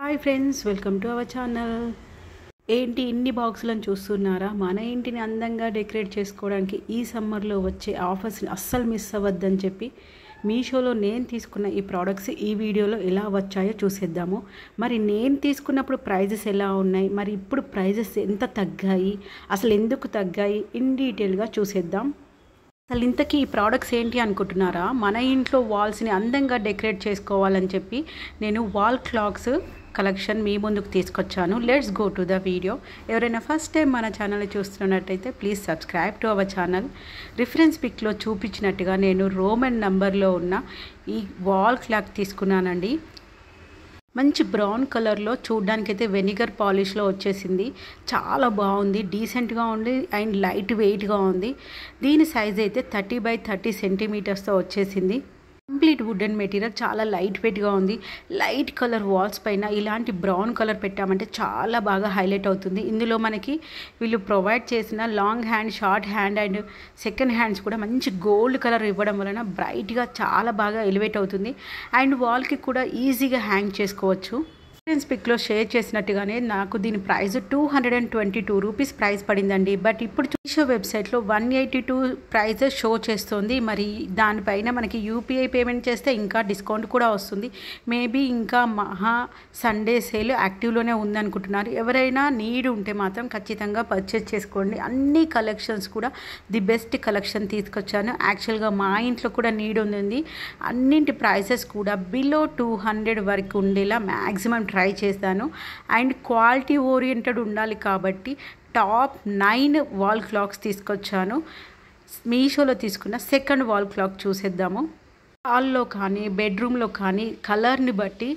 Hi friends, welcome to our channel. ఏంటి ఇన్ని బాక్సులను చూస్తున్నారా? మన ఇంటిని అందంగా డెకరేట్ చేసుకోవడానికి ఈ సమ్మర్లో వచ్చే ఆఫర్స్ని అస్సలు మిస్ అవ్వద్దని చెప్పి మీషోలో నేను తీసుకున్న ఈ ప్రోడక్ట్స్ ఈ వీడియోలో ఎలా వచ్చాయో చూసేద్దాము. మరి నేను తీసుకున్నప్పుడు ప్రైజెస్ ఎలా ఉన్నాయి, మరి ఇప్పుడు ప్రైజెస్ ఎంత తగ్గాయి, అసలు ఎందుకు తగ్గాయి, ఇన్ డీటెయిల్గా చూసేద్దాం. అసలు ఇంతకీ ఈ ప్రోడక్ట్స్ ఏంటి అనుకుంటున్నారా? మన ఇంట్లో వాల్స్ని అందంగా డెకరేట్ చేసుకోవాలని చెప్పి నేను వాల్ క్లాక్స్ కలెక్షన్ మీ ముందుకు తీసుకొచ్చాను. Let's go to the video. ఎవరైనా ఫస్ట్ టైం మన ఛానల్ చూస్తున్నట్టయితే please subscribe to our channel. Reference పిక్లో చూపించినట్టుగా నేను రోమన్ నంబర్లో ఉన్న ఈ వాల్ క్లాక్ తీసుకున్నానండి. మంచి బ్రౌన్ కలర్లో, చూడ్డానికైతే వెనిగర్ పాలిష్లో వచ్చేసింది. చాలా బాగుంది, డీసెంట్గా ఉంది అండ్ లైట్ వెయిట్గా ఉంది. దీని సైజ్ అయితే 30x30 సెంటీమీటర్స్తో వచ్చేసింది. కంప్లీట్ వుడెన్ మెటీరియల్, చాలా లైట్ వెయిట్గా ఉంది. లైట్ కలర్ వాల్స్ పైన ఇలాంటి బ్రౌన్ కలర్ పెట్టామంటే చాలా బాగా హైలైట్ అవుతుంది. ఇందులో మనకి వీళ్ళు ప్రొవైడ్ చేసిన long hand, short hand and second hands కూడా మంచి గోల్డ్ కలర్ ఇవ్వడం వలన బ్రైట్గా చాలా బాగా ఎలివేట్ అవుతుంది. అండ్ వాల్కి కూడా ఈజీగా హ్యాంగ్ చేసుకోవచ్చు. రిఫరెన్స్ పిక్లో షేర్ చేసినట్టుగానే నాకు దీని ప్రైస్ 222 రూపీస్ ప్రైస్ పడిందండి. బట్ ఇప్పుడు మీషో వెబ్సైట్లో 182 ప్రైస్ షో చేస్తుంది. మరి దానిపైన మనకి యూపీఐ పేమెంట్ చేస్తే ఇంకా డిస్కౌంట్ కూడా వస్తుంది. మేబీ ఇంకా మహా సండే సేల్ యాక్టివ్లోనే ఉందనుకుంటున్నారు. ఎవరైనా నీడ్ ఉంటే మాత్రం ఖచ్చితంగా పర్చేస్ చేసుకోండి. అన్ని కలెక్షన్స్ కూడా ది బెస్ట్ కలెక్షన్ తీసుకొచ్చాను. యాక్చువల్గా మా ఇంట్లో కూడా నీడ్ ఉంది. అన్నింటి ప్రైసెస్ కూడా బిలో 200 వరకు ఉండేలా మ్యాక్సిమం ట్రై చేస్తాను. అండ్ క్వాలిటీ ఓరియంటెడ్ ఉండాలి కాబట్టి టాప్ 9 వాల్ క్లాక్స్ తీసుకొచ్చాను. మీషోలో తీసుకున్న సెకండ్ వాల్ క్లాక్ చూసేద్దాము. హాల్లో కానీ బెడ్రూమ్లో కానీ కలర్ని బట్టి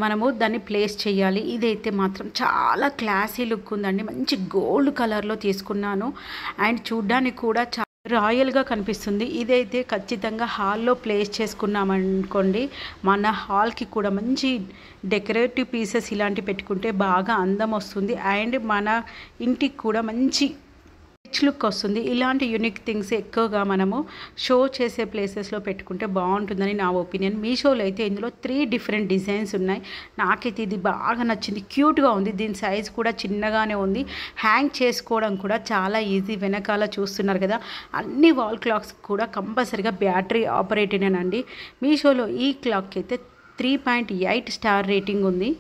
మనము దాన్ని ప్లేస్ చేయాలి. ఇదైతే మాత్రం చాలా క్లాసీ లుక్ ఉందండి. మంచి గోల్డ్ కలర్లో తీసుకున్నాను అండ్ చూడ్డానికి కూడా రాయల్గా కనిపిస్తుంది. ఇదైతే ఖచ్చితంగా హాల్లో ప్లేస్ చేసుకున్నామనుకోండి, మన హాల్కి కూడా మంచి డెకరేటివ్ పీసెస్ ఇలాంటివి పెట్టుకుంటే బాగా అందం వస్తుంది. అండ్ మన ఇంటికి కూడా మంచి రిచ్ లుక్ వస్తుంది. ఇలాంటి యూనిక్ థింగ్స్ ఎక్కువగా మనము షో చేసే ప్లేసెస్లో పెట్టుకుంటే బాగుంటుందని నా ఒపీనియన్. మీషోలో అయితే ఇందులో 3 డిఫరెంట్ డిజైన్స్ ఉన్నాయి. నాకైతే ఇది బాగా నచ్చింది, క్యూట్గా ఉంది. దీని సైజ్ కూడా చిన్నగానే ఉంది. హ్యాంగ్ చేసుకోవడం కూడా చాలా ఈజీ. వెనకాల చూస్తున్నారు కదా, అన్ని వాల్ క్లాక్స్ కూడా కంపల్సరీగా బ్యాటరీ ఆపరేటెడేనండి. మీషోలో ఈ క్లాక్ అయితే 3.8 స్టార్ రేటింగ్ ఉంది.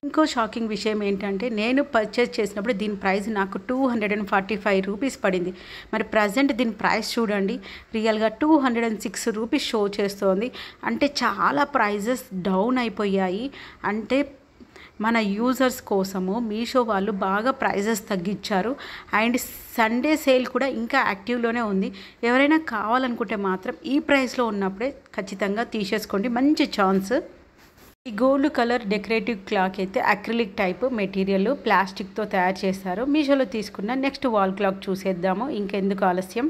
ఇంకో షాకింగ్ విషయం ఏంటంటే, నేను పర్చేస్ చేసినప్పుడు దీని ప్రైస్ నాకు 245 రూపీస్ పడింది. మరి ప్రజెంట్ దీని ప్రైస్ చూడండి, రియల్గా 206 రూపీస్ షో చేస్తోంది. అంటే చాలా ప్రైజెస్ డౌన్ అయిపోయాయి. అంటే మన యూజర్స్ కోసము మీషో వాళ్ళు బాగా ప్రైజెస్ తగ్గించారు. అండ్ సండే సేల్ కూడా ఇంకా యాక్టివ్లోనే ఉంది. ఎవరైనా కావాలనుకుంటే మాత్రం ఈ ప్రైస్లో ఉన్నప్పుడే ఖచ్చితంగా తీసేసుకోండి, మంచి ఛాన్స్. ఈ గోల్డ్ కలర్ డెకరేటివ్ క్లాక్ అయితే అక్రిలిక్ టైప్ మెటీరియల్, ప్లాస్టిక్తో తయారు చేశారు. మీషోలో తీసుకున్న నెక్స్ట్ వాల్ క్లాక్ చూసేద్దాము. ఇంకెందుకు ఆలస్యం,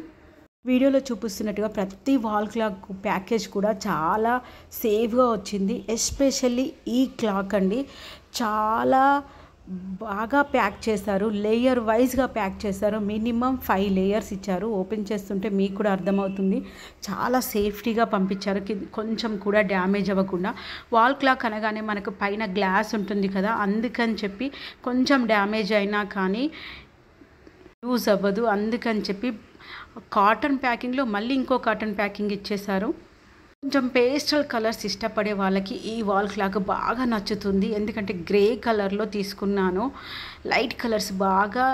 వీడియోలో చూపిస్తున్నట్టుగా ప్రతి వాల్ క్లాక్ ప్యాకేజ్ కూడా చాలా సేఫ్గా వచ్చింది. ఎస్పెషల్లీ ఈ క్లాక్ అండి, చాలా బాగా ప్యాక్ చేశారు. లేయర్ వైజ్గా ప్యాక్ చేశారు. మినిమం 5 లేయర్స్ ఇచ్చారు. ఓపెన్ చేస్తుంటే మీకు కూడా అర్థమవుతుంది. చాలా సేఫ్టీగా పంపించారు, కొంచెం కూడా డ్యామేజ్ అవ్వకుండా. వాల్ క్లాక్ అనగానే మనకు పైన గ్లాస్ ఉంటుంది కదా, అందుకని చెప్పి కొంచెం డ్యామేజ్ అయినా కానీ యూజ్ అవ్వదు. అందుకని చెప్పి కాటన్ ప్యాకింగ్లో మళ్ళీ ఇంకో కాటన్ ప్యాకింగ్ ఇచ్చేశారు. కొంచెం పేస్టల్ కలర్స్ ఇష్టపడే వాళ్ళకి ఈ వాల్ క్లాక్ బాగా నచ్చుతుంది. ఎందుకంటే గ్రే కలర్లో తీసుకున్నాను. లైట్ కలర్స్ బాగా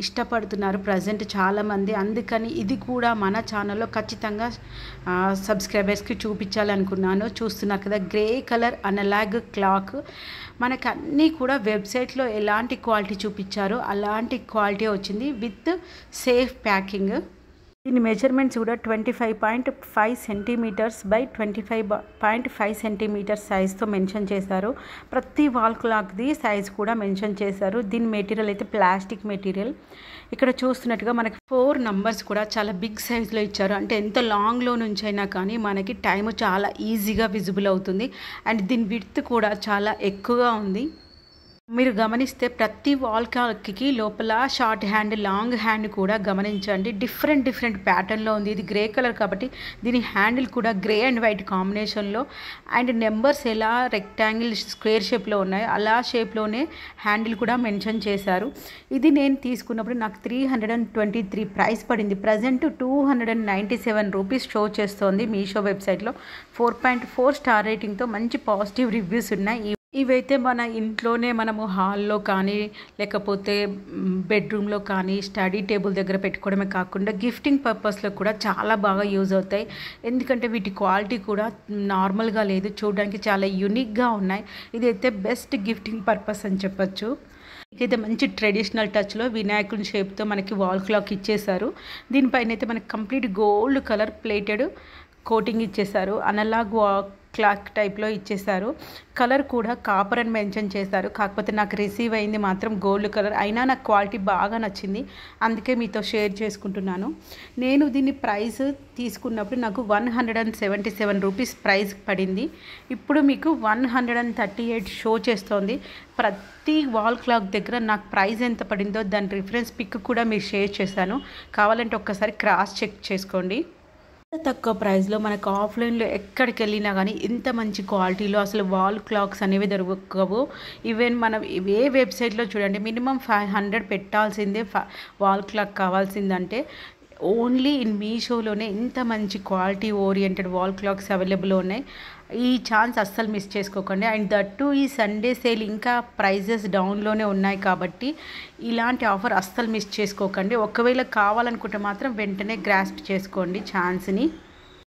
ఇష్టపడుతున్నారు ప్రజెంట్ చాలామంది. అందుకని ఇది కూడా మన ఛానల్లో ఖచ్చితంగా సబ్స్క్రైబర్స్కి చూపించాలనుకున్నాను. చూస్తున్నారు కదా, గ్రే కలర్ అనలాగ్ క్లాక్. మనకు అన్నీ కూడా వెబ్సైట్లో ఎలాంటి క్వాలిటీ చూపించారో అలాంటి క్వాలిటీ వచ్చింది విత్ సేఫ్ ప్యాకింగ్. దీని మెజర్మెంట్స్ కూడా 25.5 సెంటీమీటర్స్ బై 25.5 సెంటీమీటర్స్ సైజ్తో మెన్షన్ చేశారు. ప్రతి వాల్ క్లాక్ది సైజ్ కూడా మెన్షన్ చేశారు. దీని మెటీరియల్ అయితే ప్లాస్టిక్ మెటీరియల్. ఇక్కడ చూస్తున్నట్టుగా మనకి 4 నంబర్స్ కూడా చాలా బిగ్ సైజ్లో ఇచ్చారు. అంటే ఎంత లాంగ్లో నుంచి అయినా కానీ మనకి టైం చాలా ఈజీగా విజిబుల్ అవుతుంది. అండ్ దీని విడ్త్ కూడా చాలా ఎక్కువగా ఉంది. మీరు గమనిస్తే ప్రతి వాల్ క్లాక్కి లోపల షార్ట్ హ్యాండ్ లాంగ్ హ్యాండ్ కూడా గమనించండి, డిఫరెంట్ ప్యాటర్న్లో ఉంది. ఇది గ్రే కలర్ కాబట్టి దీని హ్యాండిల్ కూడా గ్రే అండ్ వైట్ కాంబినేషన్లో, అండ్ నెంబర్స్ ఎలా రెక్టాంగిల్ స్క్వేర్ షేప్లో ఉన్నాయో అలా షేప్లోనే హ్యాండిల్ కూడా మెన్షన్ చేశారు. ఇది నేను తీసుకున్నప్పుడు నాకు 323 ప్రైస్ పడింది. ప్రజెంట్ 297 రూపీస్ షో చేస్తోంది మీషో వెబ్సైట్లో. 4.4 స్టార్ రేటింగ్తో మంచి పాజిటివ్ రివ్యూస్ ఉన్నాయి. ఇవైతే మన ఇంట్లోనే మనము హాల్లో కానీ లేకపోతే బెడ్రూమ్లో కానీ స్టడీ టేబుల్ దగ్గర పెట్టుకోవడమే కాకుండా గిఫ్టింగ్ పర్పస్లో కూడా చాలా బాగా యూజ్ అవుతాయి. ఎందుకంటే వీటి క్వాలిటీ కూడా నార్మల్గా లేదు, చూడడానికి చాలా యూనిక్గా ఉన్నాయి. ఇదైతే బెస్ట్ గిఫ్టింగ్ పర్పస్ అని చెప్పచ్చు. ఇదైతే మంచి ట్రెడిషనల్ టచ్లో వినాయకుని షేప్తో మనకి వాల్ క్లాక్ ఇచ్చేశారు. దీనిపైన అయితే మనకి complete gold colour plated coating ఇచ్చేశారు. అనలాగ్ క్లాక్ టైప్లో ఇచ్చేశారు. కలర్ కూడా కాపర్ అని మెన్షన్ చేశారు. కాకపోతే నాకు రిసీవ్ అయింది మాత్రం గోల్డ్ కలర్. అయినా నాకు క్వాలిటీ బాగా నచ్చింది, అందుకే మీతో షేర్ చేసుకుంటున్నాను. నేను దీన్ని ప్రైస్ తీసుకున్నప్పుడు నాకు 177 రూపీస్ ప్రైస్ పడింది. ఇప్పుడు మీకు 138 షో చేస్తోంది. ప్రతి వాల్ క్లాక్ దగ్గర నాకు ప్రైస్ ఎంత పడిందో దాని రిఫరెన్స్ పిక్ కూడా మీరు షేర్ చేశాను, కావాలంటే ఒక్కసారి క్రాస్ చెక్ చేసుకోండి. తక్కువ ప్రైస్లో మనకు ఆఫ్లైన్లో ఎక్కడికి వెళ్ళినా కానీ ఇంత మంచి క్వాలిటీలో అసలు వాల్ క్లాక్స్ అనేవి దొరకవు. ఈవెన్ మనం ఏ వెబ్సైట్లో చూడండి మినిమం 500 పెట్టాల్సిందే వాల్ క్లాక్ కావాల్సిందంటే. ఓన్లీ ఇన్ మీషోలోనే ఇంత మంచి quality oriented wall clocks available ఉన్నాయి. ఈ ఛాన్స్ అస్సలు మిస్ చేసుకోకండి. అండ్ దట్టు ఈ సండే సేల్ ఇంకా ప్రైజెస్ డౌన్లోనే ఉన్నాయి కాబట్టి ఇలాంటి ఆఫర్ అస్సలు మిస్ చేసుకోకండి. ఒకవేళ కావాలనుకుంటే మాత్రం వెంటనే గ్రాస్ప్ చేసుకోండి ఛాన్స్ని.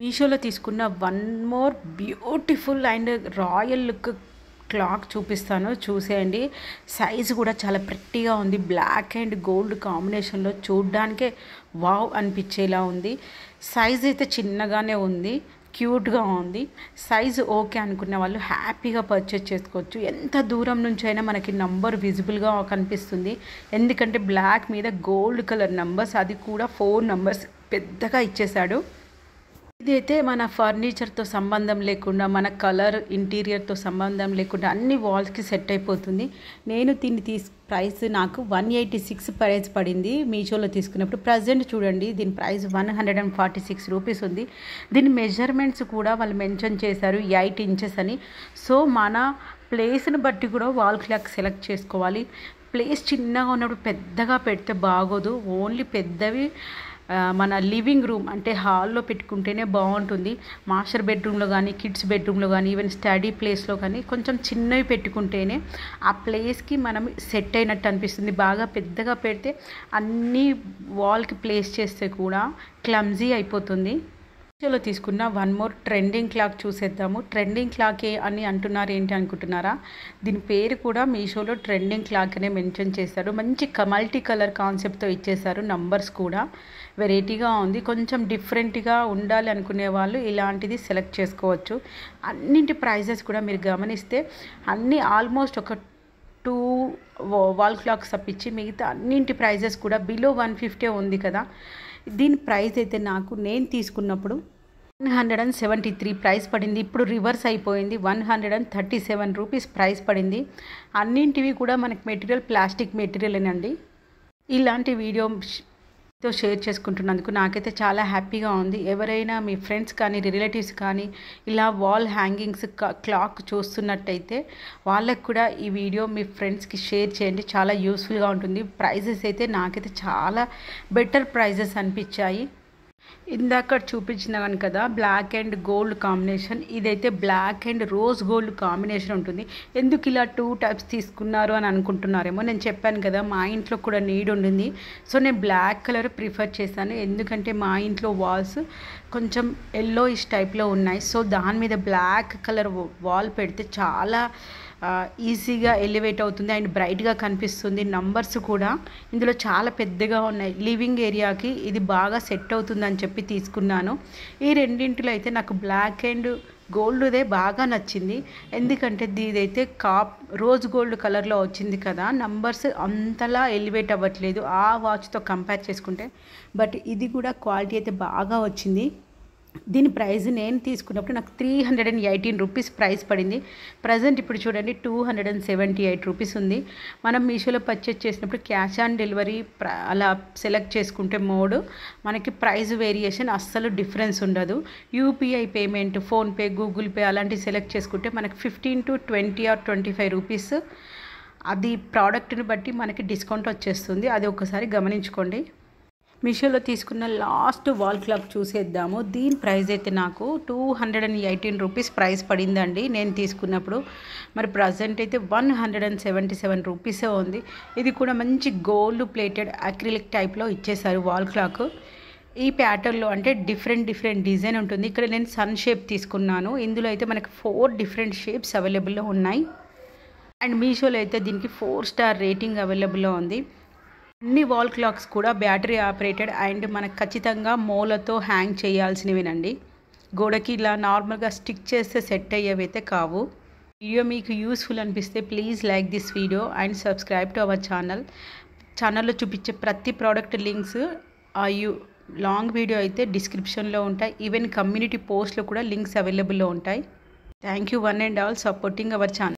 మీషోలో తీసుకున్న one more beautiful and royal look clock చూపిస్తాను, చూసేయండి. సైజు కూడా చాలా ప్రెట్టిగా ఉంది. బ్లాక్ అండ్ గోల్డ్ కాంబినేషన్లో చూడ్డానికే వావ్ అనిపించేలా ఉంది. సైజ్ అయితే చిన్నగానే ఉంది, క్యూట్గా ఉంది. సైజు ఓకే అనుకున్న వాళ్ళు హ్యాపీగా పర్చేస్ చేసుకోవచ్చు. ఎంత దూరం నుంచి అయినా మనకి నంబర్ విజిబుల్గా కనిపిస్తుంది, ఎందుకంటే బ్లాక్ మీద గోల్డ్ కలర్ నంబర్స్, అది కూడా 4 నంబర్స్ పెద్దగా ఇచ్చేశాడు. ఇదైతే మన ఫర్నిచర్తో సంబంధం లేకుండా, మన కలర్ ఇంటీరియర్తో సంబంధం లేకుండా అన్ని వాల్స్కి సెట్ అయిపోతుంది. నేను దీన్ని ప్రైస్ నాకు 186 ప్రైస్ పడింది మీషోలో తీసుకున్నప్పుడు. ప్రజెంట్ చూడండి దీని ప్రైస్ 146 రూపీస్ ఉంది. దీని మెజర్మెంట్స్ కూడా వాళ్ళు మెన్షన్ చేశారు 8 ఇంచెస్ అని. సో మన ప్లేస్ని బట్టి కూడా వాల్ క్లాక్ సెలెక్ట్ చేసుకోవాలి. ప్లేస్ చిన్నగా ఉన్నప్పుడు పెద్దగా పెడితే బాగోదు. ఓన్లీ పెద్దవి మన లివింగ్ రూమ్ అంటే హాల్లో పెట్టుకుంటేనే బాగుంటుంది. మాస్టర్ బెడ్రూమ్లో కానీ కిడ్స్ బెడ్రూమ్లో కానీ ఈవెన్ స్టడీ ప్లేస్లో కానీ కొంచెం చిన్నవి పెట్టుకుంటేనే ఆ ప్లేస్కి మనం సెట్ అయినట్టు అనిపిస్తుంది. బాగా పెద్దగా పెడితే అన్ని వాల్కి ప్లేస్ చేస్తే కూడా క్లమ్జీ అయిపోతుంది. మీషోలో తీసుకున్న వన్ మోర్ ట్రెండింగ్ క్లాక్ చూసేద్దాము. ట్రెండింగ్ క్లాక్ అని అంటున్నారు ఏంటి అనుకుంటున్నారా? దీని పేరు కూడా మీషోలో ట్రెండింగ్ క్లాక్ అనే మెన్షన్ చేశారు. మంచి మల్టీ కలర్ కాన్సెప్ట్తో ఇచ్చేశారు. నంబర్స్ కూడా వెరైటీగా ఉంది. కొంచెం డిఫరెంట్గా ఉండాలి అనుకునే వాళ్ళు ఇలాంటిది సెలెక్ట్ చేసుకోవచ్చు. అన్నింటి ప్రైజెస్ కూడా మీరు గమనిస్తే అన్నీ ఆల్మోస్ట్ ఒక 2 వాల్ క్లాక్స్ తప్పించి మిగతా అన్నింటి ప్రైజెస్ కూడా బిలో 150 ఉంది కదా. దీని ప్రైస్ అయితే నేను తీసుకున్నప్పుడు 173 ప్రైస్ పడింది. ఇప్పుడు రివర్స్ అయిపోయింది, 137 రూపీస్ ప్రైస్ పడింది. అన్నింటివి కూడా మనకి మెటీరియల్ ప్లాస్టిక్ మెటీరియలేనండి. ఇలాంటి వీడియోతో షేర్ చేసుకుంటున్నందుకు నాకైతే చాలా హ్యాపీగా ఉంది. ఎవరైనా మీ ఫ్రెండ్స్ కానీ రిలేటివ్స్ కానీ ఇలా వాల్ హ్యాంగింగ్స్ క్లాక్ చూస్తున్నట్టయితే వాళ్ళకు కూడా ఈ వీడియో మీ ఫ్రెండ్స్కి షేర్ చేయండి, చాలా యూస్ఫుల్గా ఉంటుంది. ప్రైజెస్ అయితే నాకైతే చాలా బెటర్ ప్రైజెస్ అనిపించాయి. ఇందాక చూపించినాను కదా బ్లాక్ అండ్ గోల్డ్ కాంబినేషన్, ఇదైతే black and rose gold combination ఉంటుంది. ఎందుకు ఇలా 2 టైప్స్ తీసుకున్నారు అని అనుకుంటున్నారేమో. నేను చెప్పాను కదా మా ఇంట్లో కూడా నీడ్ ఉండింది, సో నేను బ్లాక్ కలర్ ప్రిఫర్ చేశాను. ఎందుకంటే మా ఇంట్లో వాల్స్ కొంచెం ఎల్లోయిష్ టైప్లో ఉన్నాయి. సో దాని మీద బ్లాక్ కలర్ వాల్ పెడితే చాలా ఈజీగా ఎలివేట్ అవుతుంది అండ్ బ్రైట్గా కనిపిస్తుంది. నంబర్స్ కూడా ఇందులో చాలా పెద్దగా ఉన్నాయి. లివింగ్ ఏరియాకి ఇది బాగా సెట్ అవుతుందని చెప్పి తీసుకున్నాను. ఈ రెండింటిలో అయితే నాకు బ్లాక్ అండ్ గోల్డ్దే బాగా నచ్చింది. ఎందుకంటే ఇదైతే రోజ్ గోల్డ్ కలర్లో వచ్చింది కదా, నంబర్స్ అంతలా ఎలివేట్ అవ్వట్లేదు ఆ వాచ్తో కంపేర్ చేసుకుంటే. బట్ ఇది కూడా క్వాలిటీ అయితే బాగా వచ్చింది. దీని ప్రైస్ నేను తీసుకున్నప్పుడు నాకు 318 రూపీస్ ప్రైస్ పడింది. ప్రజెంట్ ఇప్పుడు చూడండి 278 రూపీస్ ఉంది. మనం మీషోలో పర్చేస్ చేసినప్పుడు క్యాష్ ఆన్ డెలివరీ అలా సెలెక్ట్ చేసుకుంటే మోడ్ మనకి ప్రైస్ వేరియేషన్ అస్సలు డిఫరెన్స్ ఉండదు. UPI payment, PhonePe, Google pay అలాంటివి సెలెక్ట్ చేసుకుంటే మనకి 15 to 20 or 25 రూపీస్ అది ప్రోడక్ట్ని బట్టి మనకి డిస్కౌంట్ వచ్చేస్తుంది. అది ఒకసారి గమనించుకోండి. మీషోలో తీసుకున్న లాస్ట్ వాల్ క్లాక్ చూసేద్దాము. దీని ప్రైస్ అయితే నాకు 218 రూపీస్ ప్రైస్ పడిందండి నేను తీసుకున్నప్పుడు. మరి ప్రజెంట్ అయితే 177 రూపీసే ఉంది. ఇది కూడా మంచి గోల్డ్ ప్లేటెడ్ అక్రిలిక్ టైప్లో ఇచ్చేసారు వాల్ క్లాక్. ఈ ప్యాటర్న్లో అంటే డిఫరెంట్ డిజైన్ ఉంటుంది. ఇక్కడ నేను సన్ షేప్ తీసుకున్నాను. ఇందులో అయితే మనకి 4 డిఫరెంట్ షేప్స్ అవైలబుల్లో ఉన్నాయి. అండ్ మీషోలో అయితే దీనికి 4 స్టార్ రేటింగ్ అవైలబుల్లో ఉంది. అన్ని వాల్ క్లాక్స్ కూడా బ్యాటరీ ఆపరేటెడ్ అండ్ మనకు ఖచ్చితంగా మూలతో హ్యాంగ్ చేయాల్సినవేనండి. గోడకి ఇలా నార్మల్గా స్టిక్ చేస్తే సెట్ అయ్యేవైతే కావు. వీడియో మీకు యూస్ఫుల్ అనిపిస్తే please like this video and subscribe to hour ఛానల్లో చూపించే ప్రతి ప్రోడక్ట్ లింక్స్ లాంగ్ వీడియో అయితే డిస్క్రిప్షన్లో ఉంటాయి. ఈవెన్ కమ్యూనిటీ పోస్ట్లో కూడా లింక్స్ అవైలబుల్లో ఉంటాయి. Thank you one and all supporting our channel.